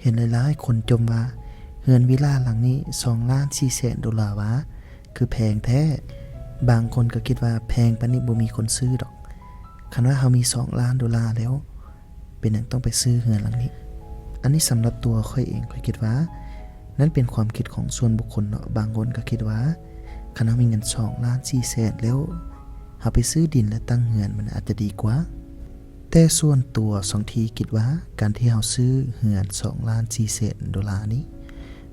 เห็นหลายๆคนจมว่าเฮือนวิลาหลังนี้$2,400,000วะคือแพงแท้บางคนก็คิดว่าแพงปานนี้บ่มีคนซื้อดอกคันว่าเฮามี$2,000,000แล้วเป็นหยังต้องไปซื้อเฮือนหลังนี้อันนี้สำหรับตัวค่อยเองค่อยคิดว่านั่นเป็นความคิดของส่วนบุคคลเนาะบางคนก็คิดว่าคันเฮามีเงิน$2,400,000แล้วเฮาไปซื้อดินและตั้งเฮือนมันอาจจะดีกว่าแต่ส่วนตัวสองทีคิดว่าการที่เฮาซื้อเฮือน$2,400,000นี้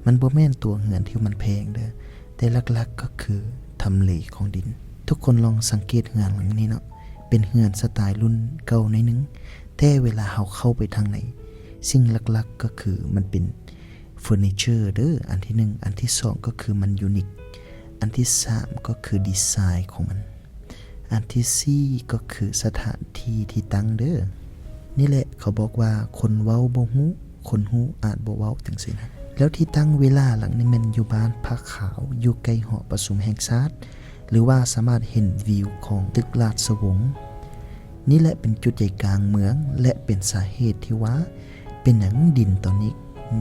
มันบ่แม่นตัวเฮือนที่มันแพงเด้อแต่หลักๆก็คือทำเลของดินทุกคนลองสังเกตเฮือนหลังนี้เนาะเป็นเฮือนสไตล์รุ่นเก่าหน่อยนึงแต่เวลาเฮาเข้าไปทางไหนสิ่งหลักๆก็คือมันเป็นเฟอร์นิเจอร์เด้ออันที่1อันที่2ก็คือมันยูนิคอันที่3ก็คือดีไซน์ของมันอันที่4ก็คือสถานที่ที่ตั้งเด้อนี่แหละเขาบอกว่าคนเว้าบ่ฮู้คนฮู้อาจบ่เว้าจังซี่นะแล้วที่ตั้งเวลาหลังนี้มันอยู่บ้านพักขาวอยู่ใกล้หอประชุมแห่งชาติหรือว่าสามารถเห็นวิวของตึกราชวงศ์นี่แหละเป็นจุดใจกลางเมืองและเป็นสาเหตุที่ว่าเป็นหยังดินตอนนี้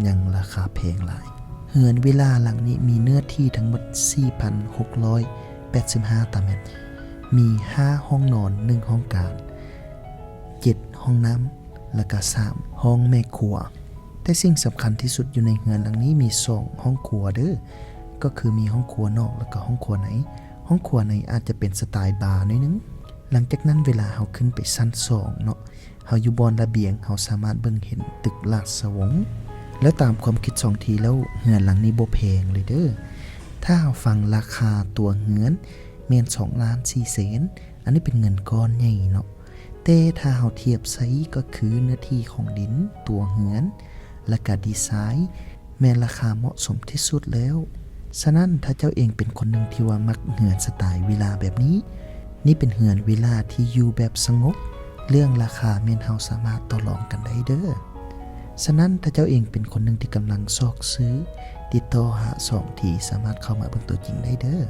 ยังราคาแพงหลายเฮือนวิลาหลังนี้มีเนื้อที่ทั้งหมด 4,685 ตารางเมตรมี5ห้องนอน1ห้องกลาง7ห้องน้ำและก็3ห้องแม่ครัวแต่สิ่งสำคัญที่สุดอยู่ในเฮือนหลังนี้มี2ห้องครัวเด้อก็คือมีห้องครัวนอกแล้วก็ห้องครัวในห้องครัวในอาจจะเป็นสไตล์บาร์หน่อยนึงหลังจากนั้นเวลาเฮาขึ้นไปชั้น2เนาะเฮาอยู่บนระเบียงเฮาสามารถเบิ่งเห็นตึกราชวงศ์แล้วตามความคิด2ทีแล้วเฮือนหลังนี้บ่แพงเลยเด้อถ้าเฮาฟังราคาตัวเฮือนแม่น$2,400,000อันนี้เป็นเงินก้อนใหญ่เนาะแต่ถ้าเฮาเทียบไซส์ก็คือเนื้อที่ของดินตัวเฮือนและก็ดีไซน์แม่นราคาเหมาะสมที่สุดแล้วฉะนั้นถ้าเจ้าเองเป็นคนหนึ่งที่ว่ามักเฮือนสไตล์วิลาแบบนี้นี่เป็นเฮือนวิลาที่อยู่แบบสงบเรื่องราคาแม่นเฮาสามารถต่อรองกันได้เด้อฉะนั้นถ้าเจ้าเองเป็นคนหนึ่งที่กำลังซอกซื้อติดต่อหา2ที่สามารถเข้ามาเบิ่งตัวจริงได้เด้อ